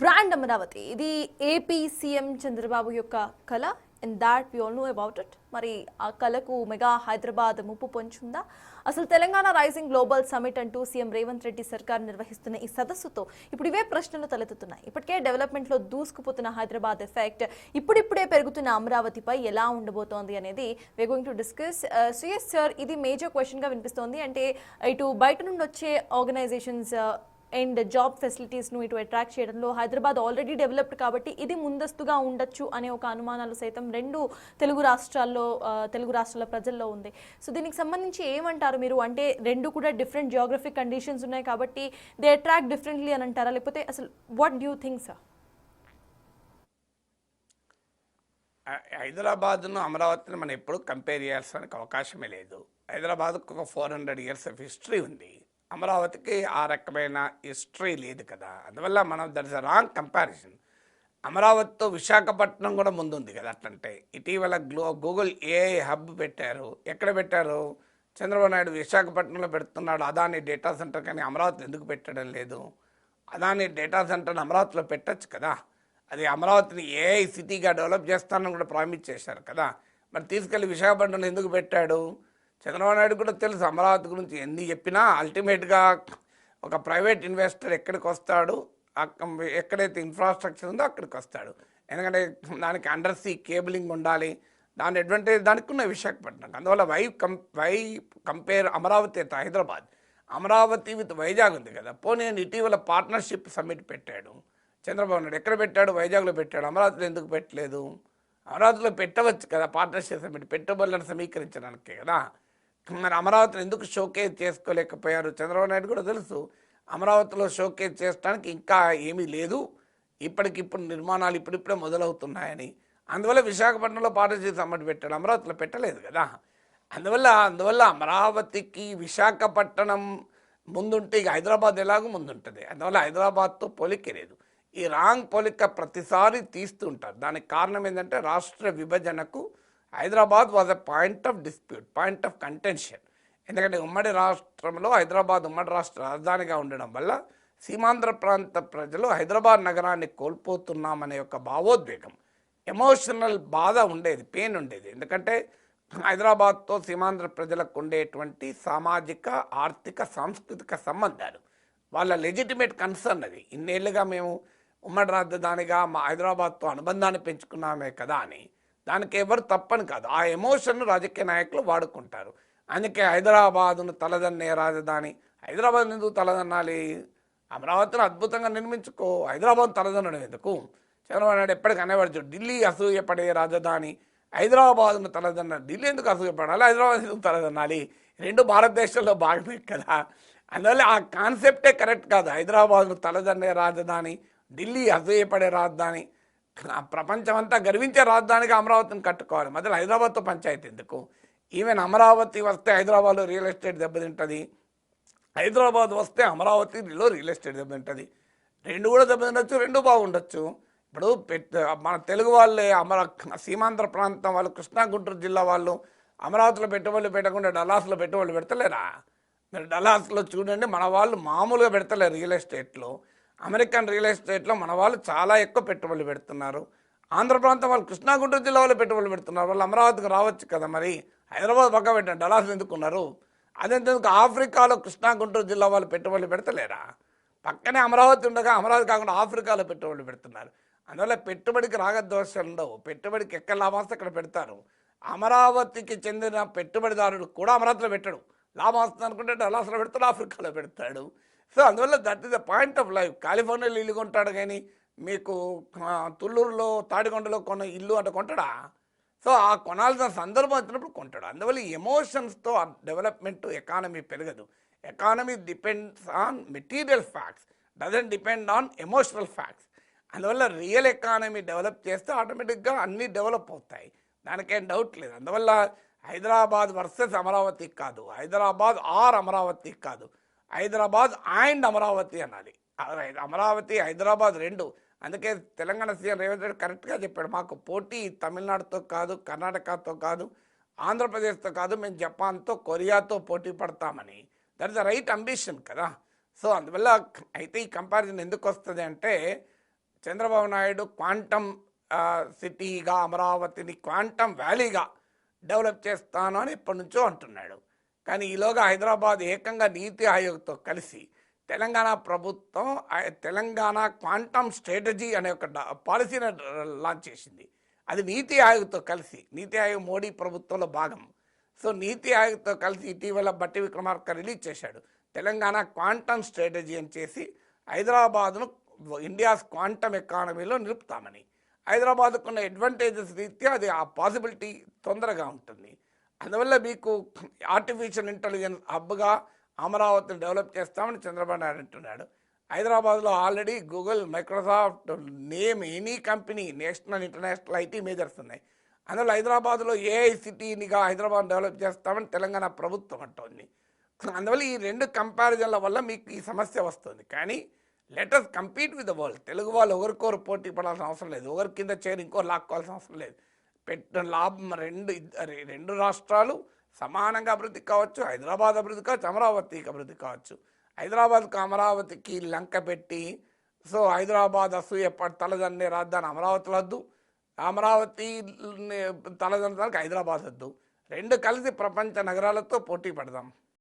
Brand Amaravati ఇది AP CM Chandrababu యొక్క కళ and that we all know about it. మరి ఆ కళకు మెగా హైదరాబాద్ ముప్పు పొంచుందా? అసలు తెలంగాణ రైజింగ్ గ్లోబల్ సమిట్ అంటూ సీఎం రేవంత్ రెడ్డి సర్కార్ నిర్వహిస్తున్న ఈ సదస్సుతో ఇప్పుడు ఇవే ప్రశ్నలు తలెత్తుతున్నాయి. ఇప్పటికే డెవలప్మెంట్లో దూసుకుపోతున్న హైదరాబాద్ ఎఫెక్ట్ ఇప్పుడిప్పుడే పెరుగుతున్న అమరావతిపై ఎలా ఉండబోతోంది అనేది we going to discuss. CS sir, ఇది మేజర్ క్వశ్చన్గా వినిపిస్తోంది. అంటే ఇటు బయట నుండి వచ్చే ఆర్గనైజేషన్స్ అండ్ జాబ్ ఫెసిలిటీస్ను ఇటు అట్రాక్ట్ చేయడంలో హైదరాబాద్ ఆల్రెడీ డెవలప్డ్ కాబట్టి ఇది ముందస్తుగా ఉండొచ్చు అనే ఒక అనుమానాలు సైతం తెలుగు రాష్ట్రాల ప్రజల్లో ఉంది. సో దీనికి సంబంధించి ఏమంటారు మీరు? అంటే రెండు కూడా డిఫరెంట్ జియోగ్రఫిక్ కండిషన్స్ ఉన్నాయి కాబట్టి దే అట్రాక్ట్ డిఫరెంట్లీ అని అంటారా, లేకపోతే అసలు వాట్ డ్యూ థింక్ సార్? హైదరాబాద్ను అమరావతిని మనం ఎప్పుడు కంపేర్ చేయాల్సిన అవకాశమే లేదు. హైదరాబాద్కు ఒక 400 years ఆఫ్ హిస్టరీ ఉంది. అమరావతికి ఆ రకమైన హిస్టరీ లేదు కదా. అందువల్ల మనం that is a wrong comparison. అమరావతితో విశాఖపట్నం కూడా ముందుంది కదా. అట్లంటే ఇటీవల గూగుల్ ఏఐ హబ్ పెట్టారు. ఎక్కడ పెట్టారు? చంద్రబాబు నాయుడు విశాఖపట్నంలో పెడుతున్నాడు అదాని డేటా సెంటర్, కానీ అమరావతిలో ఎందుకు పెట్టడం లేదు? అదాని డేటా సెంటర్ని అమరావతిలో పెట్టచ్చు కదా. అది అమరావతిని ఏఐ సిటీగా డెవలప్ చేస్తానని కూడా ప్రామిస్ చేశారు కదా. మరి తీసుకెళ్ళి విశాఖపట్నంలో ఎందుకు పెట్టాడు? చంద్రబాబు నాయుడు కూడా తెలుసు అమరావతి గురించి ఎన్ని చెప్పినా అల్టిమేట్గా ఒక ప్రైవేట్ ఇన్వెస్టర్ ఎక్కడికి వస్తాడు, ఎక్కడైతే ఇన్ఫ్రాస్ట్రక్చర్ ఉందో అక్కడికి వస్తాడు. ఎందుకంటే దానికి అండర్ సీ కేబులింగ్ ఉండాలి. దాని అడ్వాంటేజ్ దానికి ఉన్న విశాఖపట్నం. అందువల్ల వై కంపేర్ అమరావతి అయితే హైదరాబాద్, అమరావతి విత్ వైజాగ్ ఉంది కదా. పోనీ ఇటీవల పార్ట్నర్షిప్ సమ్మిట్ పెట్టాడు చంద్రబాబు నాయుడు. ఎక్కడ పెట్టాడు? వైజాగ్లో పెట్టాడు. అమరావతిలో ఎందుకు పెట్టలేదు? అమరావతిలో పెట్టవచ్చు కదా. పార్ట్నర్షిప్ సమ్మిట్ పెట్టుబడులను సమీకరించడానికే కదా. మరి అమరావతిని ఎందుకు షోకేజ్ చేసుకోలేకపోయారు? చంద్రబాబు నాయుడు కూడా తెలుసు అమరావతిలో షోకేజ్ చేయడానికి ఇంకా ఏమీ లేదు, ఇప్పటికిప్పుడు నిర్మాణాలు ఇప్పుడిప్పుడే మొదలవుతున్నాయని. అందువల్ల విశాఖపట్నంలో పార్ట్నర్షిప్ సమ్మిట్ పెట్టాడు, అమరావతిలో పెట్టలేదు కదా. అందువల్ల అమరావతికి విశాఖపట్నం ముందుంటే ఇక హైదరాబాద్ ఎలాగో ముందుంటుంది. అందువల్ల హైదరాబాద్తో పోలికే లేదు. ఈ రాంగ్ పోలిక ప్రతిసారి తీస్తుంటారు. దానికి కారణం ఏంటంటే రాష్ట్ర విభజనకు Hyderabad was a point of dispute, point of contention. ఎందుకంటే ఉమ్మడి రాష్ట్రంలో హైదరాబాద్ ఉమ్మడి రాష్ట్ర రాజధానిగా ఉండడం వల్ల సీమాంధ్ర ప్రాంత ప్రజలు హైదరాబాద్ నగరాన్ని కోల్పోతున్నామనే ఒక భావోద్వేగం, ఎమోషనల్ బాధ ఉండేది, పెయిన్ ఉండేది. ఎందుకంటే హైదరాబాద్తో సీమాంధ్ర ప్రజలకు ఉండేటువంటి సామాజిక, ఆర్థిక, సాంస్కృతిక సంబంధాలు, వాళ్ళ లెజిటిమేట్ కన్సర్న్ అది. ఇన్నేళ్ళుగా మేము ఉమ్మడి రాజధానిగా మా హైదరాబాద్తో అనుబంధాన్ని పెంచుకున్నామే కదా అని. దానికి ఎవరు తప్పని కాదు. ఆ ఎమోషన్ను రాజకీయ నాయకులు వాడుకుంటారు. అందుకే హైదరాబాదును తలదన్నే రాజధాని. హైదరాబాద్ ఎందుకు తలదన్నాలి? అమరావతిని అద్భుతంగా నిర్మించుకో, హైదరాబాద్ తలదన్నడం ఎందుకు? చంద్రబాబు నాయుడు ఎప్పటికీ అనేవాడు, ఢిల్లీ అసూయపడే రాజధాని, హైదరాబాద్ను తలదన్న. ఢిల్లీ ఎందుకు అసూయపడాలి? హైదరాబాద్ ఎందుకు తలదన్నాలి? రెండు భారతదేశంలో భాగమే కదా. అందువల్ల ఆ కాన్సెప్టే కరెక్ట్ కాదు. హైదరాబాద్ను తలదన్నే రాజధాని, ఢిల్లీ అసూయపడే రాజధాని, ప్రపంచం అంతా గర్వించే రాజధానిగా అమరావతిని కట్టుకోవాలి. మధ్యలో హైదరాబాద్తో పంచాయతీ ఎందుకు? ఈవెన్ అమరావతి వస్తే హైదరాబాద్లో రియల్ ఎస్టేట్ దెబ్బతింటుంది, హైదరాబాద్ వస్తే అమరావతిలో రియల్ ఎస్టేట్ దెబ్బతింటుంది. రెండు కూడా దెబ్బతిండొచ్చు, రెండు బాగుండొచ్చు. ఇప్పుడు మన తెలుగు వాళ్ళే సీమాంధ్ర ప్రాంతం వాళ్ళు, కృష్ణా గుంటూరు జిల్లా వాళ్ళు అమరావతిలో పెట్టుబడులు పెట్టకుండా డల్లాస్లో పెట్టుబడులు పెడతలేరా? మీరు డల్లాస్లో చూడండి, మన వాళ్ళు మామూలుగా పెడతలేరు రియల్ ఎస్టేట్లో. అమెరికన్ రియల్ ఎస్టేట్లో మన వాళ్ళు చాలా ఎక్కువ పెట్టుబడులు పెడుతున్నారు. ఆంధ్ర ప్రాంతం వాళ్ళు కృష్ణా గుంటూరు జిల్లా వాళ్ళు పెట్టుబడులు పెడుతున్నారు. వాళ్ళు అమరావతికి రావచ్చు కదా. మరి హైదరాబాద్ పక్క పెట్టండి, డల్లాస్ ఎందుకున్నారు? అదేందుకు ఆఫ్రికాలో కృష్ణా గుంటూరు జిల్లా వాళ్ళు పెట్టుబడులు పెడతలేరా? పక్కనే అమరావతి ఉండగా అమరావతి కాకుండా ఆఫ్రికాలో పెట్టుబడులు పెడుతున్నారు. అందువల్ల పెట్టుబడికి రాగద్వేషాలు ఉండవు. పెట్టుబడికి ఎక్కడ లాభాస్తే అక్కడ పెడతారు. అమరావతికి చెందిన పెట్టుబడిదారుడు కూడా అమరావతిలో పెట్టడు. లాభం వస్తుంది అనుకుంటే డల్లాస్లో పెడతాడు, ఆఫ్రికాలో పెడతాడు. సో అందువల్ల that is the point of life. కాలిఫోర్నియాలో ఇల్లు కొంటాడు, కానీ మీకు తుళ్ళూరులో తాడికొండలో కొన్న ఇల్లు అంటే కొంటాడా? సో ఆ కొనాల్సిన సందర్భం వచ్చినప్పుడు కొంటాడు. అందువల్ల ఈ ఎమోషన్స్తో డెవలప్మెంట్ ఎకానమీ పెరగదు. Economy depends on material facts, doesn't depend on emotional facts. అందువల్ల రియల్ ఎకానమీ డెవలప్ చేస్తే ఆటోమేటిక్గా అన్నీ డెవలప్ అవుతాయి, దానికేం డౌట్ లేదు. అందువల్ల హైదరాబాద్ వర్సెస్ అమరావతి కాదు, హైదరాబాద్ ఆర్ అమరావతి కాదు, హైదరాబాద్ అండ్ అమరావతి అనాలి. అమరావతి హైదరాబాద్ రెండు. అందుకే తెలంగాణ సీఎం రేవంత్ రెడ్డి కరెక్ట్గా చెప్పాడు, మాకు పోటీ తమిళనాడుతో కాదు, కర్ణాటకతో కాదు, ఆంధ్రప్రదేశ్తో కాదు, మేము జపాన్తో, కొరియాతో పోటీ పడతామని. That is the right ambition కదా. సో అందువల్ల అయితే ఈ కంపారిజన్ ఎందుకు వస్తుంది అంటే చంద్రబాబు నాయుడు క్వాంటమ్ సిటీగా అమరావతిని క్వాంటమ్ వ్యాలీగా డెవలప్ చేస్తాను అని ఎప్పటి నుంచో అంటున్నాడు. కానీ ఈలోగా హైదరాబాద్ ఏకంగా నీతి ఆయోగ్తో కలిసి తెలంగాణ ప్రభుత్వం తెలంగాణ క్వాంటమ్ స్ట్రాటజీ అనే ఒక పాలసీని లాంచ్ చేసింది. అది నీతి ఆయోగ్తో కలిసి, నీతి ఆయోగ్ మోడీ ప్రభుత్వంలో భాగం. సో నీతి ఆయోగ్తో కలిసి ఇటీవల బట్టి విక్రమార్క రిలీజ్ చేశాడు. తెలంగాణ క్వాంటమ్ స్ట్రాటజీ అని చేసి హైదరాబాద్ను ఇండియాస్ క్వాంటమ్ ఎకానమీలో నిలుపుతామని. హైదరాబాద్కు ఉన్న అడ్వాంటేజెస్ రీత్యా అది ఆ పాసిబిలిటీ తొందరగా ఉంటుంది. అందువల్ల మీకు ఆర్టిఫిషియల్ ఇంటెలిజెన్స్ హబ్గా అమరావతిని డెవలప్ చేస్తామని చంద్రబాబు నాయుడు అంటున్నాడు. హైదరాబాద్లో already Google, Microsoft, name any company, national international IT majors ఉన్నాయి. అందువల్ల హైదరాబాద్లో ఏఐ సిటీనిగా హైదరాబాద్ డెవలప్ చేస్తామని తెలంగాణ ప్రభుత్వం అంటోంది. అందువల్ల ఈ రెండు కంపారిజన్ల వల్ల మీకు ఈ సమస్య వస్తుంది. కానీ letters compete with the world. Telugu వాళ్ళు ఒకరికొకరు పోటీ పడాల్సిన అవసరం లేదు, ఒకరి కింద చేరి ఇంకోరు లాక్కోవాల్సిన అవసరం లేదు. పెట్టిన లాభం రెండు రాష్ట్రాలు సమానంగా అభివృద్ధి కావచ్చు, హైదరాబాద్ అభివృద్ధి కావచ్చు, అమరావతికి అభివృద్ధి కావచ్చు. హైదరాబాద్కు అమరావతికి లంక పెట్టి సో హైదరాబాద్ అసూయ తలదన్నే రాజధాని అమరావతిలో వద్దు, అమరావతి తలదనడానికి హైదరాబాద్ వద్దు. రెండు కలిసి ప్రపంచ నగరాలతో పోటీ పడదాం.